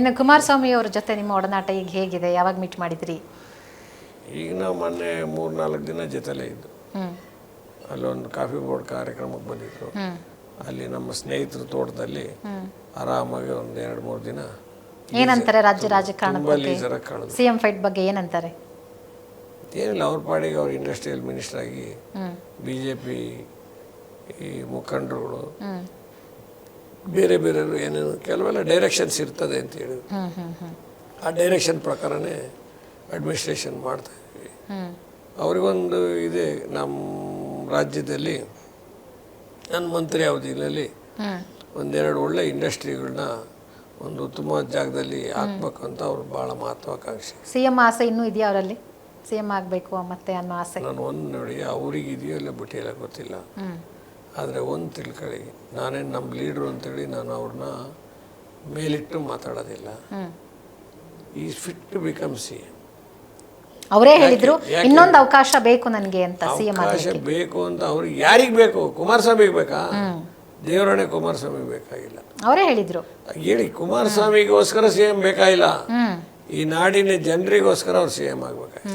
ಇನ್ನು ಕುಮಾರಸ್ವಾಮಿ ಅವರ ಜೊತೆ ನಿಮ್ಮ ಒಡನಾಟ ಈಗ ಹೇಗಿದೆ? ಯಾವಾಗ ಮೀಟ್ ಮಾಡಿದ್ರಿ? ಈಗ ನಾವು ಮೊನ್ನೆ 3-4 ದಿನ ಜೊತೆಲೇ ಇದ್ದು. ಅಲ್ಲೊಂದು ಕಾಫಿ ಬೋರ್ಡ್ ಕಾರ್ಯಕ್ರಮಕ್ಕೆ ಬಂದಿದ್ರು. ಅಲ್ಲಿ ನಮ್ಮ ಸ್ನೇಹಿತರ ತೋಟದಲ್ಲಿ ಆರಾಮಾಗಿ ಒಂದು 2-3 ದಿನ. ಏನಂತಾರೆ ರಾಜ್ಯ ರಾಜಕಾರಣದ ಬಗ್ಗೆ, ಸಿಎಂ ಫೈಟ್ ಬಗ್ಗೆ ಏನಂತಾರೆ? ಏನಿಲ್ಲ, ಅವ್ರ ಪಾಡಿಗೆ ಅವ್ರು ಇಂಡಸ್ಟ್ರಿಯಲ್ ಮಿನಿಸ್ಟರ್ ಆಗಿ BJP ಈ ಮುಖಂಡರುಗಳು ಬೇರೆ ಬೇರೆ ಏನೇನು ಕೆಲವೆಲ್ಲ ಡೈರೆಕ್ಷನ್ಸ್ ಇರ್ತದೆ ಅಂತ ಹೇಳಿದ್ರು. ಆ ಡೈರೆಕ್ಷನ್ ಪ್ರಕಾರನೇ ಅಡ್ಮಿನಿಸ್ಟ್ರೇಷನ್ ಮಾಡ್ತಾ ಇದ್ವಿ. ಅವ್ರಿಗೊಂದು ಇದೆ, ನಮ್ಮ ರಾಜ್ಯದಲ್ಲಿ ನನ್ನ ಮಂತ್ರಿ ಅವಧಿಯಲ್ಲಿ ಒಂದೆರಡು ಒಳ್ಳೆ ಇಂಡಸ್ಟ್ರಿಗಳನ್ನ ಒಂದು ಉತ್ತಮ ಜಾಗದಲ್ಲಿ ಹಾಕ್ಬೇಕು ಅಂತ ಅವ್ರು ಭಾಳ ಮಹತ್ವಾಕಾಂಕ್ಷಿ. ಸಿಎಂ ಆಸೆ ಇನ್ನೂ ಇದೆಯಾ ಅವರಲ್ಲಿ? ಸಿಎಂ ಆಗಬೇಕು ಮತ್ತೆ ಅನ್ನೋ ಆಸೆ? ನಾನು ಒಂದು ನೋಡಿ, ಅವ್ರಿಗೆ ಇದೆಯೋ ಇಲ್ಲ ಬಿಟ್ಟಿಲ್ಲ ಗೊತ್ತಿಲ್ಲ. ಆದರೆ ಒಂದು ತಿಳ್ಕೊಳ್ಳಿ, ನಾನೇನು ನಮ್ಮ ಲೀಡ್ರು ಅಂತೇಳಿ ನಾನು ಅವ್ರನ್ನ ಮೇಲಿಟ್ಟು ಮಾತಾಡೋದಿಲ್ಲ. Is fit to become CM. ಅವರೇ ಹೇಳಿದ್ರು ಇನ್ನೊಂದು ಅವಕಾಶ ಬೇಕು ನನಗೆ ಅಂತ. ಅವಕಾಶ ಬೇಕು ಅಂತ ಅವ್ರಿಗೆ ಯಾರಿಗೆ ಬೇಕು? ಕುಮಾರಸ್ವಾಮಿಗೆ ಬೇಕಾ? ದೇವರಾಣೆ ಕುಮಾರಸ್ವಾಮಿಗೆ ಬೇಕಾಗಿಲ್ಲ. ಅವರೇ ಹೇಳಿದ್ರು. ಹೇಳಿ, ಕುಮಾರಸ್ವಾಮಿಗೋಸ್ಕರ ಸಿಎಂ ಬೇಕಾಗಿಲ್ಲ, ಈ ನಾಡಿನ ಜನರಿಗೋಸ್ಕರ ಅವ್ರು ಸಿಎಂ ಆಗ್ಬೇಕಾಗಿಲ್ಲ.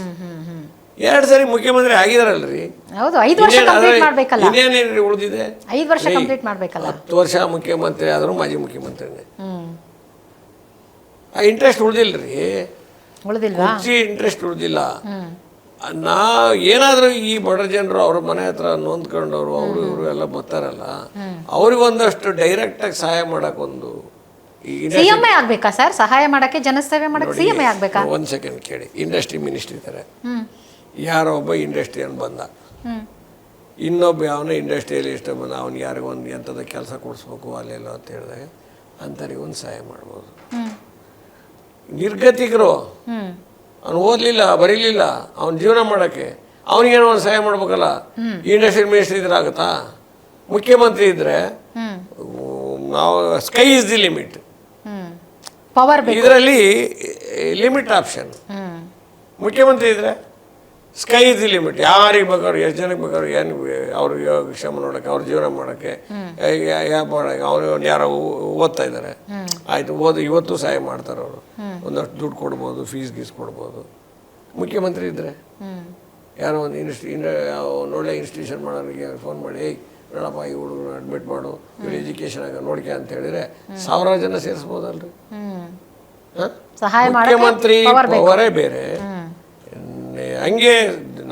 2 ಸರಿ ಮುಖ್ಯಮಂತ್ರಿ ಆಗಿದಾರಲ್ರಿ. ಹೌದು, 5 ವರ್ಷ ಕಂಪ್ಲೀಟ್ ಮಾಡಬೇಕಲ್ಲ. ಇನ್ನೇನೇನ್ರಿ ಉಳಿದಿದೆ? 5 ವರ್ಷ ಕಂಪ್ಲೀಟ್ ಮಾಡಬೇಕಲ್ಲ. 10 ವರ್ಷ ಮುಖ್ಯಮಂತ್ರಿ ಆದರೂ ಮಾಜಿ ಮುಖ್ಯಮಂತ್ರಿನೇ. ಆ ಇಂಟ್ರೆಸ್ಟ್ ಉಳಿದಿಲ್ಲರಿ, ಉಳಿದಿಲ್ವಾ? ಇಂಟ್ರೆಸ್ಟ್ ಉಳಿದಿಲ್ಲ. ನಾ ಏನಾದರೂ ಈ ಬಡ ಜನರು ಅವ್ರ ಮನೆ ಹತ್ರ ನೊಂದ್ಕೊಂಡವ್ರು ಅವರು ಇವರು ಎಲ್ಲ ಬರ್ತಾರಲ್ಲ, ಅವ್ರಿಗೊಂದಷ್ಟು ಡೈರೆಕ್ಟಾಗಿ ಸಹಾಯ ಮಾಡೋಕ್ಕೊಂದು ಸಿಎಂ ಆಗ್ಬೇಕಾ ಸರ್? ಸಹಾಯ ಮಾಡಕ್ಕೆ, ಜನಸೇವೆ ಮಾಡಕ್ಕೆ ಸಿಎಂ ಆಗ್ಬೇಕಾ? ಒಂದು ಸೆಕೆಂಡ್ ಕೇಳಿ. ಇಂಡಸ್ಟ್ರಿ ಮಿನಿಸ್ಟರ್ ಇದ್ದಾರೆ, ಯಾರೋ ಒಬ್ಬ ಇಂಡಸ್ಟ್ರಿಯನ್ ಬಂದ, ಇನ್ನೊಬ್ಬ ಯಾವನ ಇಂಡಸ್ಟ್ರಿಯಲಿಸ್ಟ್ ಬಂದ, ಅವ್ನಿಗೆ ಯಾರಿಗೂ ಒಂದು ಎಂಥದ ಕೆಲಸ ಕೊಡಿಸ್ಬೇಕು ಅಲ್ಲೆಲ್ಲ ಅಂತ ಹೇಳಿದಾಗ ಅಂಥವ್ರಿಗೆ ಒಂದು ಸಹಾಯ ಮಾಡ್ಬೋದು. ನಿರ್ಗತಿಕರು, ಅವ್ನು ಓದಲಿಲ್ಲ ಬರೀಲಿಲ್ಲ, ಅವ್ನ ಜೀವನ ಮಾಡೋಕ್ಕೆ ಅವನಿಗೇನೋ ಒಂದು ಸಹಾಯ ಮಾಡ್ಬೇಕಲ್ಲ. ಇಂಡಸ್ಟ್ರಿಯಲ್ ಮಿನಿಸ್ಟರ್ ಇದ್ರೆ ಆಗುತ್ತಾ? ಮುಖ್ಯಮಂತ್ರಿ ಇದ್ರೆ ನಾವು sky is the limit. Power ಇದರಲ್ಲಿ ಲಿಮಿಟ್ ಆಪ್ಷನ್. ಮುಖ್ಯಮಂತ್ರಿ ಇದ್ರೆ ಸ್ಕೈ ಇಸ್ ದಿ ಲಿಮಿಟ್. ಯಾರಿಗೆ ಬೇಕಾದ್ರು, ಎಷ್ಟು ಜನಕ್ಕೆ ಬೇಕಾದ್ರು, ಏನು ಅವ್ರಿಗೆ ಯೋಗಕ್ಷೇಮ ನೋಡೋಕ್ಕೆ, ಅವ್ರ ಜೀವನ ಮಾಡೋಕ್ಕೆ, ಮಾಡೋಕ್ಕೆ. ಅವ್ರು ಯಾರೋ ಓದ್ತಾ ಇದ್ದಾರೆ, ಆಯಿತು ಇವತ್ತು ಸಹಾಯ ಮಾಡ್ತಾರೆ ಅವರು, ಒಂದಷ್ಟು ದುಡ್ಡು ಕೊಡ್ಬೋದು, ಫೀಸ್ ಗೀಸ್ ಕೊಡ್ಬೋದು. ಮುಖ್ಯಮಂತ್ರಿ ಇದ್ದರೆ ಯಾರೋ ಒಂದು ಒಳ್ಳೆ ಇನ್ಸ್ಟಿಟ್ಯೂಷನ್ ಮಾಡೋರಿಗೆ ಫೋನ್ ಮಾಡಿ, ನೋಡಪ್ಪ ಈ ಹುಡುಗರು ಅಡ್ಮಿಟ್ ಮಾಡು, ಇವ್ರು ಎಜುಕೇಷನ್ ಆಗ ನೋಡ್ಕೆ ಅಂತ ಹೇಳಿದ್ರೆ 1000 ಜನ ಸೇರಿಸ್ಬೋದಲ್ರಿ. ಮುಖ್ಯಮಂತ್ರಿ ಪವರೇ ಬೇರೆ. ಹಂಗೆ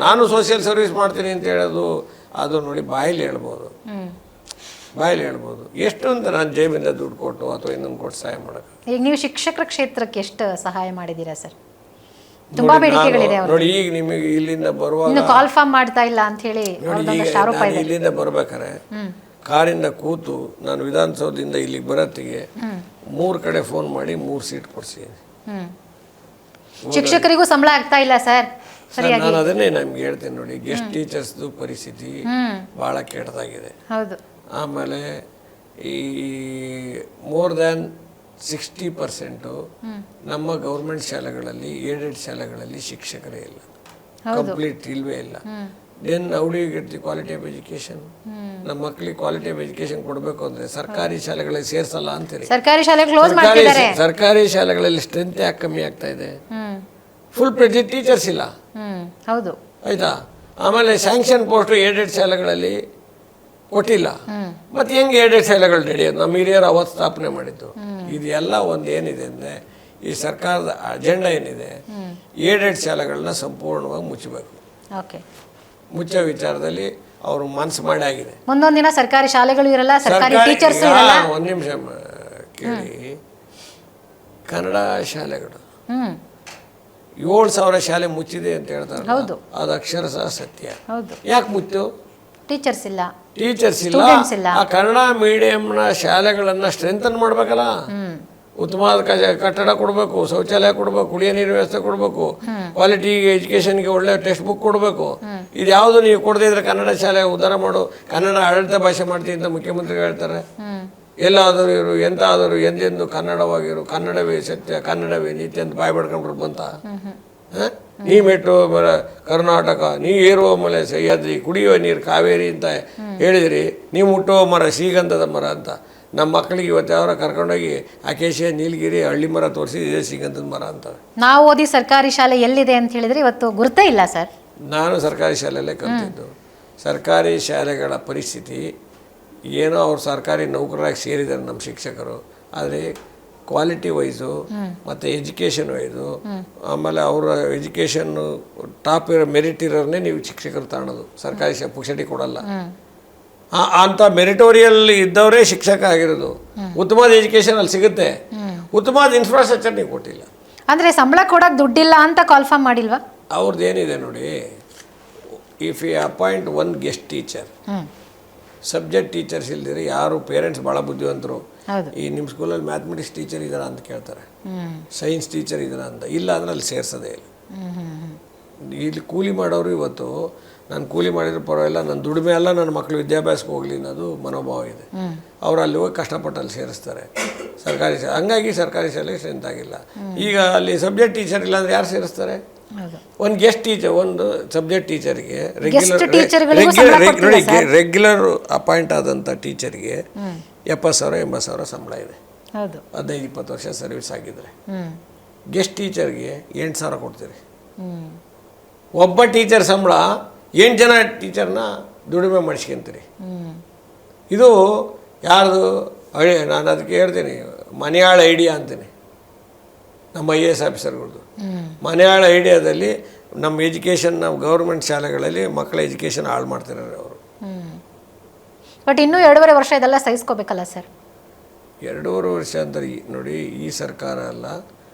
ನಾನು ಸೋಷಿಯಲ್ ಸರ್ವಿಸ್ ಮಾಡ್ತೀನಿ ಅಂತ ಹೇಳೋದು ಅದು ನೋಡಿ ಬಾಯಲ್ಲಿ ಹೇಳ್ಬೋದು, ಎಷ್ಟು ಅಂತ ನಾನು ಜೇಬಿಂದ ದುಡ್ಡು ಕೊಟ್ಟು ಅಥವಾ ಇನ್ನೊಂದು ಕೊಟ್ಟು ಸಹಾಯ ಮಾಡೋಕ್ಕೆ. ಈಗ ನೀವು ಶಿಕ್ಷಕರ ಕ್ಷೇತ್ರಕ್ಕೆ ಎಷ್ಟು ಸಹಾಯ ಮಾಡಿದ್ದೀರಾ ಸರ್? ತುಂಬಾ ಬೇಡಿಕೆಗಳಿದೆ ನೋಡಿ. ಈಗ ನಿಮಗೆ ಇಲ್ಲಿಂದ ಬರುವಾಗ ಕಾಲ್ ಫಾರ್ಮ್ ಮಾಡ್ತಾ ಇಲ್ಲ ಅಂತ ಹೇಳಿ ಇಲ್ಲಿಂದ ಬರ್ಬೇಕಾರೆ ಕಾರಿಂದ ಕೂತು ನಾನು ವಿಧಾನಸೌಧದಿಂದ ಇಲ್ಲಿಗೆ ಬರತ್ತಿಗೆ 3 ಕಡೆ ಫೋನ್ ಮಾಡಿ 3 ಸೀಟ್ ಕೊಡ್ಸಿದ್ದೀನಿ. ಶಿಕ್ಷಕರಿಗೂ ಸಂಬಳ ಆಗ್ತಾ ಇಲ್ಲ ಸರ್. ನಾನು ಅದನ್ನೇ ನಮ್ಗೆ ಹೇಳ್ತೇನೆ ನೋಡಿ, ಗೆಸ್ಟ್ ಟೀಚರ್ಸ್ದು ಪರಿಸ್ಥಿತಿ ಬಹಳ ಕೆಟ್ಟದಾಗಿದೆ. ಆಮೇಲೆ ಈ ಮೋರ್ ದ್ಯಾನ್ 60% ನಮ್ಮ ಗೌರ್ಮೆಂಟ್ ಶಾಲೆಗಳಲ್ಲಿ, ಏಡೆಡ್ ಶಾಲೆಗಳಲ್ಲಿ ಶಿಕ್ಷಕರೇ ಇಲ್ಲ, ಕಂಪ್ಲೀಟ್ ಇಲ್ವೇ ಇಲ್ಲ. Then how do you get the quality of education? ನಮ್ಮ ಮಕ್ಕಳಿಗೆ ಕ್ವಾಲಿಟಿ ಆಫ್ ಎಜುಕೇಶನ್ ಕೊಡಬೇಕು ಅಂದರೆ ಸರ್ಕಾರಿ ಶಾಲೆಗಳಲ್ಲಿ ಸೇರಿಸಲ್ಲ ಅಂತೀರಿ. ಸರ್ಕಾರಿ ಶಾಲೆಗಳಲ್ಲಿ ಸ್ಟ್ರೆಂತ್ ಯಾಕೆ ಕಮ್ಮಿ ಆಗ್ತಾ ಇದೆ? ಫುಲ್ ಪ್ರೆಜೆಂಟ್ ಟೀಚರ್ಸ್ ಇಲ್ಲ, ಹೌದು ಆಯ್ತಾ? ಆಮೇಲೆ ಸ್ಯಾಂಕ್ಷನ್ ಪೋಸ್ಟ್ ಏಡೆಡ್ ಶಾಲೆಗಳಲ್ಲಿ ಕೊಟ್ಟಿಲ್ಲ. ಮತ್ತೆ ಹೆಂಗೆ ಏಡೆಡ್ ಶಾಲೆಗಳು ನಡೆಯೋದು? ನಮ್ಮ ಹಿರಿಯರು ಅವತ್ತು ಸ್ಥಾಪನೆ ಮಾಡಿದ್ದು. ಇದೆಲ್ಲ ಒಂದು ಏನಿದೆ ಅಂದರೆ, ಈ ಸರ್ಕಾರದ ಅಜೆಂಡಾ ಏನಿದೆ, ಏಡೆಡ್ ಶಾಲೆಗಳನ್ನ ಸಂಪೂರ್ಣವಾಗಿ ಮುಚ್ಚಬೇಕು. ಮುಚ್ಚೋ ವಿಚಾರದಲ್ಲಿ ಅವರು ಮನಸ್ಸು ಮಾಡಿ ಆಗಿದೆ. ಮುಂದೊಂದು ದಿನ ಸರ್ಕಾರಿ ಶಾಲೆಗಳು ಇರಲ್ಲ, ಸರ್ಕಾರಿ ಟೀಚರ್ಸ್ ಇರಲ್ಲ. ಒಂದು ನಿಮಿಷ ಕೇಳಿ, ಕನ್ನಡ ಶಾಲೆಗಳು 7,000 ಶಾಲೆ ಮುಚ್ಚಿದೆ ಅಂತ ಹೇಳ್ತಾರೆ. ಅದು ಅಕ್ಷರಶಃ ಸತ್ಯ. ಯಾಕೆ ಮುಚ್ಚು? ಟೀಚರ್ಸ್ ಇಲ್ಲ. ಆ ಕನ್ನಡ ಮೀಡಿಯಂನ ಶಾಲೆಗಳನ್ನ ಸ್ಟ್ರೆಂಥನ್ ಮಾಡ್ಬೇಕಲ್ಲ. ಉತ್ತಮವಾದ ಕಟ್ಟಡ ಕೊಡಬೇಕು, ಶೌಚಾಲಯ ಕೊಡಬೇಕು, ಕುಡಿಯೋ ನೀರಿನ ವ್ಯವಸ್ಥೆ ಕೊಡಬೇಕು, ಕ್ವಾಲಿಟಿ ಎಜುಕೇಷನ್ಗೆ ಒಳ್ಳೆ ಟೆಕ್ಸ್ಟ್ ಬುಕ್ ಕೊಡಬೇಕು. ಇದು ಯಾವುದು ನೀವು ಕೊಡದೇ ಇದ್ರೆ ಕನ್ನಡ ಶಾಲೆ ಉದ್ಧಾರ ಮಾಡು, ಕನ್ನಡ ಆಡಳಿತ ಭಾಷೆ ಮಾಡ್ತೀನಿ ಅಂತ ಮುಖ್ಯಮಂತ್ರಿಗಳು ಹೇಳ್ತಾರೆ. ಎಲ್ಲಾದರೂ ಇರು, ಎಂತಾದರೂ ಎಂದೆಂದು ಕನ್ನಡವಾಗಿರು, ಕನ್ನಡವೇ ಸತ್ಯ, ಕನ್ನಡವೇ ನೀತಿ ಅಂತ ಬಾಯಿ ಬಡ್ಕೊಂಡ್ರು ಬಂತ. ನೀ ಮೆಟ್ಟು ಕರ್ನಾಟಕ, ನೀ ಏರುವ ಮಲೆ ಸಹ್ಯಾದ್ರಿ, ಕುಡಿಯುವ ನೀರು ಕಾವೇರಿ ಅಂತ ಹೇಳಿದ್ರಿ. ನೀವು ಮುಟ್ಟುವ ಮರ ಶ್ರೀಗಂಧದ ಮರ ಅಂತ. ನಮ್ಮ ಮಕ್ಕಳಿಗೆ ಇವತ್ತು ಯಾರೋ ಕರ್ಕೊಂಡೋಗಿ ಅಕೇಶಿಯ ನೀಲಗಿರಿ ಹಳ್ಳಿ ಮರ ತೋರಿಸಿ ಇದೇ ಶ್ರೀಗಂಧದ ಮರ ಅಂತವೆ. ನಾವು ಓದಿ ಸರ್ಕಾರಿ ಶಾಲೆ ಎಲ್ಲಿದೆ ಅಂತ ಹೇಳಿದ್ರೆ ಇವತ್ತು ಗುರುತೇ ಇಲ್ಲ ಸರ್. ನಾನು ಸರ್ಕಾರಿ ಶಾಲೆಯಲ್ಲೇ ಕಲಿತಿದ್ದು. ಸರ್ಕಾರಿ ಶಾಲೆಗಳ ಪರಿಸ್ಥಿತಿ ಏನೋ ಅವ್ರು ಸರ್ಕಾರಿ ನೌಕರರಾಗಿ ಸೇರಿದ್ದಾರೆ ನಮ್ಮ ಶಿಕ್ಷಕರು, ಆದರೆ ಕ್ವಾಲಿಟಿ ವೈಸು ಮತ್ತು ಎಜುಕೇಷನ್ ವೈಸು, ಆಮೇಲೆ ಅವರ ಎಜುಕೇಷನ್ನು ಟಾಪ್ ಇರೋ ಮೆರಿಟ್ ಇರೋರನ್ನೇ ನೀವು ಶಿಕ್ಷಕರು ತಗೊಳ್ಳೋದು. ಸರ್ಕಾರಿ ಪುಕ್ಷಟಿ ಕೊಡಲ್ಲ. ಅಂಥ ಮೆರಿಟೋರಿಯಲ್ ಇದ್ದವರೇ ಶಿಕ್ಷಕ ಆಗಿರೋದು. ಉತ್ತಮವಾದ ಎಜುಕೇಷನ್ ಅಲ್ಲಿ ಸಿಗುತ್ತೆ, ಉತ್ತಮವಾದ ಇನ್ಫ್ರಾಸ್ಟ್ರಕ್ಚರ್ ನೀವು ಕೊಟ್ಟಿಲ್ಲ. ಅಂದರೆ ಸಂಬಳ ಕೊಡೋಕೆ ದುಡ್ಡಿಲ್ಲ ಅಂತ ಕಾಲ್ಫಾರ್ಮ್ ಮಾಡಿಲ್ವಾ? ಅವ್ರದ್ದು ಏನಿದೆ ನೋಡಿ, if you appoint one guest teacher, subject teachers ಇಲ್ದಿರಿ ಯಾರು ಪೇರೆಂಟ್ಸ್ ಭಾಳ ಬುದ್ಧಿವಂತರು, ಈ ನಿಮ್ಮ ಸ್ಕೂಲಲ್ಲಿ ಮ್ಯಾಥಮೆಟಿಕ್ಸ್ ಟೀಚರ್ ಇದ್ದಾರಾ ಅಂತ ಕೇಳ್ತಾರೆ, ಸೈನ್ಸ್ ಟೀಚರ್ ಇದ್ದಾರಾ ಅಂತ. ಇಲ್ಲ ಅಂದರೆ ಅಲ್ಲಿ ಸೇರಿಸೋದೇ ಇಲ್ಲ. ಇಲ್ಲಿ ಕೂಲಿ ಮಾಡೋರು ಇವತ್ತು ನಾನು ಕೂಲಿ ಮಾಡಿದ್ರು ಪರವಾಗಿಲ್ಲ, ನನ್ನ ದುಡಿಮೆ ಅಲ್ಲ, ನನ್ನ ಮಕ್ಕಳು ವಿದ್ಯಾಭ್ಯಾಸಕ್ಕೆ ಹೋಗಲಿ ಅನ್ನೋದು ಮನೋಭಾವ ಇದೆ. ಅವ್ರು ಅಲ್ಲಿ ಹೋಗಿ ಕಷ್ಟಪಟ್ಟು ಅಲ್ಲಿ ಸೇರಿಸ್ತಾರೆ ಸರ್ಕಾರಿ ಶಾಲೆ. ಹಂಗಾಗಿ ಸರ್ಕಾರಿ ಶಾಲೆಗೆ ಸ್ಟ್ರೆಂತ್ ಆಗಿಲ್ಲ. ಈಗ ಅಲ್ಲಿ ಸಬ್ಜೆಕ್ಟ್ ಟೀಚರ್ ಇಲ್ಲ ಅಂದರೆ ಯಾರು ಸೇರಿಸ್ತಾರೆ? ಒಂದು ಗೆಸ್ಟ್ ಟೀಚರ್, ಒಂದು ಸಬ್ಜೆಕ್ಟ್ ಟೀಚರ್ಗೆ ರೆಗ್ಯುಲರ್ ಅಪಾಯಿಂಟ್ ಆದಂಥ ಟೀಚರ್ಗೆ 70,000-80,000 ಸಂಬಳ ಇದೆ. 15-20 ವರ್ಷ ಸರ್ವಿಸ್ ಆಗಿದ್ರೆ. ಗೆಸ್ಟ್ ಟೀಚರ್ಗೆ 8,000 ಕೊಡ್ತೀರಿ. ಒಬ್ಬ ಟೀಚರ್ ಸಂಬಳ 8 ಜನ ಟೀಚರ್ನ ದುಡಿಮೆ ಮಾಡಿಸ್ಕೊಂತೀರಿ. ಇದು ಯಾರ್ದು? ನಾನು ಅದಕ್ಕೆ ಹೇಳ್ತೀನಿ, ಮನೆಯಾಳ ಐಡಿಯಾ ಅಂತೀನಿ ನಮ್ಮ IAS ಆಫೀಸರ್ಗಳದ್ದು. ಮನೆಯಾಳ ಐಡಿಯಾದಲ್ಲಿ ನಮ್ಮ ಎಜುಕೇಷನ್, ನಾವು ಗೌರ್ಮೆಂಟ್ ಶಾಲೆಗಳಲ್ಲಿ ಮಕ್ಕಳ ಎಜುಕೇಷನ್ ಹಾಳು ಮಾಡ್ತಿದ್ದಾರೆ ಅವರು. ಬಟ್ ಇನ್ನೂ 2.5 ವರ್ಷ ಇದೆಲ್ಲ ಸಹಿಸ್ಕೋಬೇಕಲ್ಲ ಸರ್? 2.5 ವರ್ಷ ಅಂದರೆ ನೋಡಿ, ಈ ಸರ್ಕಾರ ಅಲ್ಲ,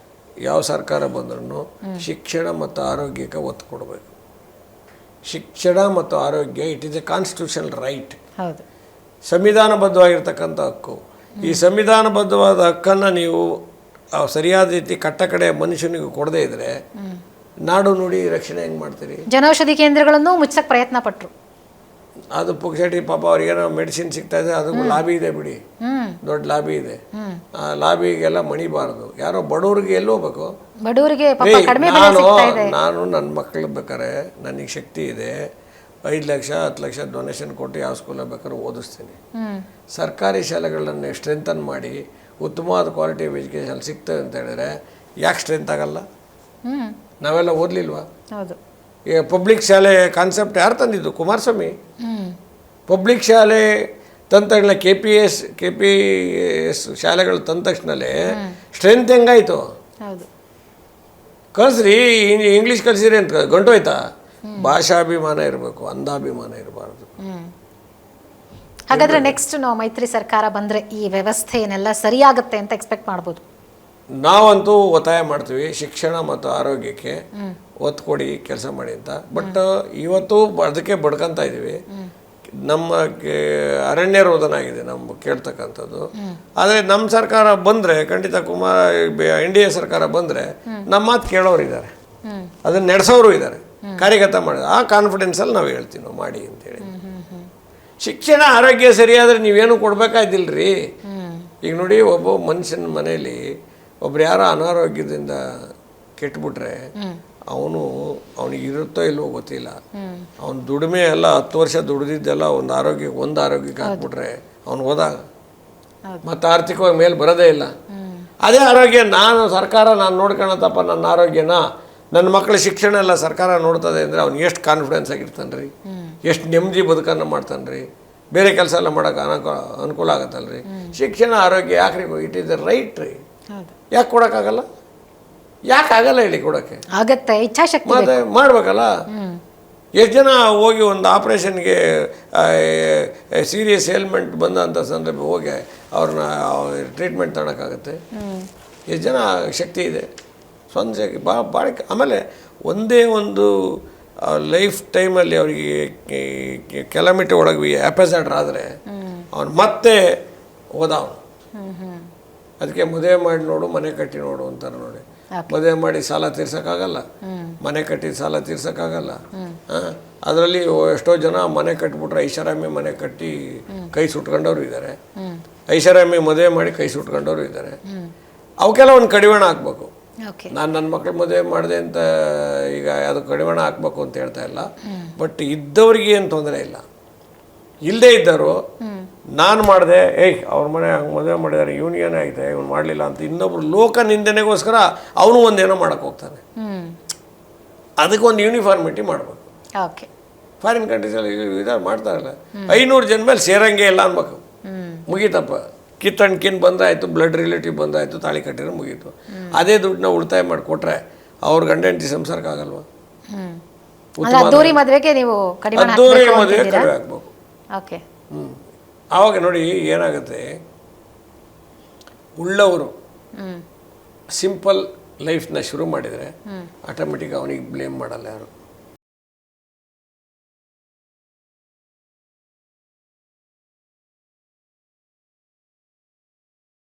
ಯಾವ ಸರ್ಕಾರ ಬಂದ್ರೂ ಶಿಕ್ಷಣ ಮತ್ತು ಆರೋಗ್ಯಕ್ಕೆ ಒತ್ತು ಕೊಡಬೇಕು. ಶಿಕ್ಷಣ ಮತ್ತು ಆರೋಗ್ಯ it is A constitutional right. ಹೌದು, ಸಂವಿಧಾನಬದ್ಧವಾಗಿರ್ತಕ್ಕಂಥ ಹಕ್ಕು. ಈ ಸಂವಿಧಾನಬದ್ಧವಾದ ಹಕ್ಕನ್ನು ನೀವು ಸರಿಯಾದ ರೀತಿ ಕಟ್ಟ ಕಡೆ ಮನುಷ್ಯನಿಗೆ ಕೊಡದೇ ಇದ್ರೆ ನಾಡು ನುಡಿ ರಕ್ಷಣೆ ಹೆಂಗೆ ಮಾಡ್ತೀರಿ? ಜನೌಷಧಿ ಕೇಂದ್ರಗಳನ್ನು ಮುಚ್ಚಕ್ಕೆ ಪ್ರಯತ್ನ ಪಟ್ಟರು. ಅದು ಪುಕ್ಷಟಿ ಪಾಪ ಅವ್ರಿಗೇನೋ ಮೆಡಿಸಿನ್ ಸಿಗ್ತಾ ಇದೆ, ಅದಕ್ಕೂ ಲಾಬಿ ಇದೆ ಬಿಡಿ, ದೊಡ್ಡ ಲಾಬಿ ಇದೆ. ಆ ಲಾಬಿಗೆಲ್ಲ ಮಣಿಬಾರ್ದು. ಯಾರೋ ಬಡವ್ರಿಗೆ ಎಲ್ಲಿ ಹೋಗ್ಬೇಕು? ಬಡವರಿಗೆ ನಾನು ನನ್ನ ಮಕ್ಕಳು ಬೇಕಾರೆ ನನಗೆ ಶಕ್ತಿ ಇದೆ, 5 ಲಕ್ಷ 10 ಲಕ್ಷ ಡೊನೇಷನ್ ಕೊಟ್ಟು ಯಾವ ಸ್ಕೂಲಲ್ಲಿ ಬೇಕಾದ್ರೆ ಓದಿಸ್ತೀನಿ. ಸರ್ಕಾರಿ ಶಾಲೆಗಳನ್ನ ಸ್ಟ್ರೆಂಥನ್ ಮಾಡಿ ಉತ್ತಮವಾದ ಕ್ವಾಲಿಟಿ ಆಫ್ ಎಜುಕೇಷನ್ ಸಿಗ್ತದೆ ಅಂತ ಹೇಳಿದ್ರೆ ಯಾಕೆ ಸ್ಟ್ರೆಂತ್ ಆಗಲ್ಲ? ನಾವೆಲ್ಲ ಓದಲಿಲ್ವಾ? ಈಗ ಪಬ್ಲಿಕ್ ಶಾಲೆ ಕಾನ್ಸೆಪ್ಟ್ ಯಾರು ತಂದಿದ್ದು? ಕುಮಾರಸ್ವಾಮಿ. ಪಬ್ಲಿಕ್ ಶಾಲೆ ತಂದ ತಕ್ಷಣ KPS ಶಾಲೆಗಳು ತಂದ ತಕ್ಷಣಲೇ ಸ್ಟ್ರೆಂತ್ ಹೆಂಗಾಯ್ತು? ಕಳಿಸ್ರಿ, ಇಂಗ್ಲೀಷ್ ಕಲಿಸಿರಿ ಅಂತ ಗಂಟೋಯ್ತಾ? ಭಾಷಾಭಿಮಾನ ಇರಬೇಕು, ಅಂಧಾಭಿಮಾನ ಇರಬಾರ್ದು. ಹಾಗಾದ್ರೆ ನೆಕ್ಸ್ಟ್ ನಾವು ಮೈತ್ರಿ ಸರ್ಕಾರ ಬಂದರೆ ಈ ವ್ಯವಸ್ಥೆ ಏನೆಲ್ಲ ಸರಿಯಾಗುತ್ತೆ ಅಂತ ಎಕ್ಸ್ಪೆಕ್ಟ್ ಮಾಡ್ಬೋದು? ನಾವಂತೂ ಒತ್ತಾಯ ಮಾಡ್ತೀವಿ ಶಿಕ್ಷಣ ಮತ್ತು ಆರೋಗ್ಯಕ್ಕೆ ಒತ್ತು ಕೊಡಿ, ಕೆಲಸ ಮಾಡಿ ಅಂತ. ಬಟ್ ಇವತ್ತು ಅದಕ್ಕೆ ಬಡ್ಕೊಂತ ಇದ್ದೀವಿ. ನಮ್ಮ ಅರಣ್ಯ ರೋಧನ ಆಗಿದೆ ನಮ್ಮ ಕೇಳ್ತಕ್ಕಂಥದ್ದು. ಆದರೆ ನಮ್ಮ ಸರ್ಕಾರ ಬಂದರೆ ಖಂಡಿತ NDA ಸರ್ಕಾರ ಬಂದರೆ ನಮ್ಮ ಮಾತು ಕೇಳೋರು ಇದ್ದಾರೆ, ಅದನ್ನು ನಡೆಸೋರು ಇದ್ದಾರೆ, ಕಾರ್ಯಗತ ಮಾಡಿ ಆ ಕಾನ್ಫಿಡೆನ್ಸಲ್ಲಿ ನಾವು ಹೇಳ್ತೀವಿ ನಾವು ಮಾಡಿ ಅಂತೇಳಿ. ಶಿಕ್ಷಣ ಆರೋಗ್ಯ ಸರಿಯಾದರೆ ನೀವೇನು ಕೊಡಬೇಕಾಯ್ತಿಲ್ರಿ. ಈಗ ನೋಡಿ, ಒಬ್ಬ ಮನುಷ್ಯನ ಮನೆಯಲ್ಲಿ ಒಬ್ರು ಯಾರೋ ಅನಾರೋಗ್ಯದಿಂದ ಕೆಟ್ಬಿಟ್ರೆ ಅವನಿಗೆ ಇರುತ್ತೋ ಇಲ್ವೋ ಗೊತ್ತಿಲ್ಲ. ಅವ್ನ ದುಡಿಮೆ ಎಲ್ಲ 10 ವರ್ಷ ದುಡಿದಿದ್ದೆಲ್ಲ ಒಂದು ಆರೋಗ್ಯಕ್ಕೆ ಹಾಕ್ಬಿಟ್ರೆ ಅವ್ನು ಹೋದಾಗ ಮತ್ತು ಆರ್ಥಿಕವಾಗಿ ಮೇಲೆ ಬರೋದೇ ಇಲ್ಲ. ಅದೇ ಆರೋಗ್ಯ ಸರ್ಕಾರ ನಾನು ನೋಡ್ಕೊಳತ್ತಪ್ಪ ನನ್ನ ಆರೋಗ್ಯನ, ನನ್ನ ಮಕ್ಕಳ ಶಿಕ್ಷಣ ಎಲ್ಲ ಸರ್ಕಾರ ನೋಡ್ತದೆ ಅಂದರೆ ಅವ್ನು ಎಷ್ಟು ಕಾನ್ಫಿಡೆನ್ಸ್ ಆಗಿರ್ತಾನೆ ರೀ, ಎಷ್ಟು ನೆಮ್ಮದಿ ಬದುಕನ್ನು ಮಾಡ್ತಾನೆ ರೀ, ಬೇರೆ ಕೆಲಸ ಎಲ್ಲ ಮಾಡೋಕೆ ಅನುಕೂಲ ಆಗತ್ತಲ್ರಿ. ಶಿಕ್ಷಣ ಆರೋಗ್ಯ ಯಾಕ್ರಿ? ಇಟ್ ಈಸ್ ದ ರೈಟ್ ರೀ. ಯಾಕೆ ಕೊಡೋಕ್ಕಾಗಲ್ಲ? ಯಾಕೆ ಆಗಲ್ಲ ಹೇಳಿ? ಕೊಡೋಕ್ಕೆ ಆಗತ್ತೆ, ಇಚ್ಛಾಶಕ್ತಿ ಮತ್ತೆ ಮಾಡಬೇಕಲ್ಲ. ಎಷ್ಟು ಜನ ಹೋಗಿ ಒಂದು ಆಪ್ರೇಷನ್ಗೆ ಸೀರಿಯಸ್ ಏಲ್ಮೆಂಟ್ ಬಂದಂಥ ಸಂದರ್ಭ ಹೋಗಿ ಅವ್ರನ್ನ ಟ್ರೀಟ್ಮೆಂಟ್ ತಗೊಳಕ್ಕಾಗತ್ತೆ? ಎಷ್ಟು ಜನ ಶಕ್ತಿ ಇದೆ ಸ್ವಂತ ಭಾಳ. ಆಮೇಲೆ ಒಂದೇ ಒಂದು ಲೈಫ್ ಟೈಮಲ್ಲಿ ಅವರಿಗೆ ಕಿಲೋಮೀಟರ್ ಒಳಗೆ ಆ್ಯಪಸೈಡರ್ ಆದರೆ ಅವನು ಮತ್ತೆ ಹೋದವನು. ಅದಕ್ಕೆ ಮದುವೆ ಮಾಡಿ ನೋಡು, ಮನೆ ಕಟ್ಟಿ ನೋಡು ಅಂತಾರೆ ನೋಡಿ. ಮದುವೆ ಮಾಡಿ ಸಾಲ ತೀರ್ಸೋಕ್ಕಾಗಲ್ಲ, ಮನೆ ಕಟ್ಟಿ ಸಾಲ ತೀರ್ಸೋಕ್ಕಾಗಲ್ಲ. ಅದರಲ್ಲಿ ಎಷ್ಟೋ ಜನ ಮನೆ ಕಟ್ಬಿಟ್ರೆ ಐಷಾರಾಮಿ ಮನೆ ಕಟ್ಟಿ ಕೈ ಸುಟ್ಕೊಂಡವ್ರು ಇದ್ದಾರೆ, ಐಷಾರಾಮಿ ಮದುವೆ ಮಾಡಿ ಕೈ ಸುಟ್ಕೊಂಡವ್ರು ಇದ್ದಾರೆ. ಅವಕ್ಕೆಲ್ಲ ಒಂದು ಕಡಿವಾಣ ಹಾಕ್ಬೇಕು. ನಾನು ನನ್ನ ಮಕ್ಕಳು ಮದುವೆ ಮಾಡಿದೆ ಅಂತ ಈಗ ಅದು ಕಡಿವಾಣ ಹಾಕ್ಬೇಕು ಅಂತ ಹೇಳ್ತಾ ಇಲ್ಲ. ಬಟ್ ಇದ್ದವ್ರಿಗೆ ಏನು ತೊಂದರೆ ಇಲ್ಲ. ಇಲ್ಲದೇ ಇದ್ದರು ನಾನು ಮಾಡಿದೆ ಅವ್ರ ಮನೆ ಹಂಗೆ ಮದುವೆ ಮಾಡಿದ್ದಾರೆ ಯೂನಿಯನ್ ಆಗಿದೆ ಇವ್ನು ಮಾಡಲಿಲ್ಲ ಅಂತ ಇನ್ನೊಬ್ರು ಲೋಕ ನಿಂದನೆಗೋಸ್ಕರ ಅವನು ಒಂದೇನೋ ಮಾಡೋಕ್ಕೆ ಹೋಗ್ತಾನೆ. ಅದಕ್ಕೊಂದು ಯೂನಿಫಾರ್ಮಿಟಿ ಮಾಡಬೇಕು. ಓಕೆ. ಫಾರಿನ್ ಕಂಟ್ರೀಸಲ್ಲಿ ಇದಾರು ಮಾಡ್ತಾರಲ್ಲ 500 ಜನ ಮೇಲೆ ಸೇರಂಗೆ ಇಲ್ಲ ಅನ್ಬೇಕು. ಮುಗೀತಪ್ಪ, ಕಿತ್ತಣ್ಕಿನ್ ಬಂದಾಯಿತು, ಬ್ಲಡ್ ರಿಲೇಟಿವ್ ಬಂದಾಯಿತು, ತಾಳಿ ಕಟ್ಟಿರೋ ಮುಗೀತು. ಅದೇ ದುಡ್ಡನ್ನ ಉಳಿತಾಯ ಮಾಡಿಕೊಟ್ರೆ ಅವ್ರ ಗಂಡ ಹೆಂಡತಿ ಸಂಸಾರಕ್ಕಾಗಲ್ವ? ಅದ್ದೂರಿ ಮದುವೆಗೆ ನೀವು ಅದ್ದೂರಿ ಮದುವೆ ಕಡಿಮೆ ಆಗ್ಬೇಕು. ಓಕೆ. ಆವಾಗ ನೋಡಿ ಏನಾಗುತ್ತೆ, ಉಳ್ಳವರು ಸಿಂಪಲ್ ಲೈಫ್ನ ಶುರು ಮಾಡಿದರೆ ಆಟೋಮೆಟಿಕ್ ಅವನಿಗೆ ಬ್ಲೇಮ್ ಮಾಡಲ್ಲ ಯಾರು.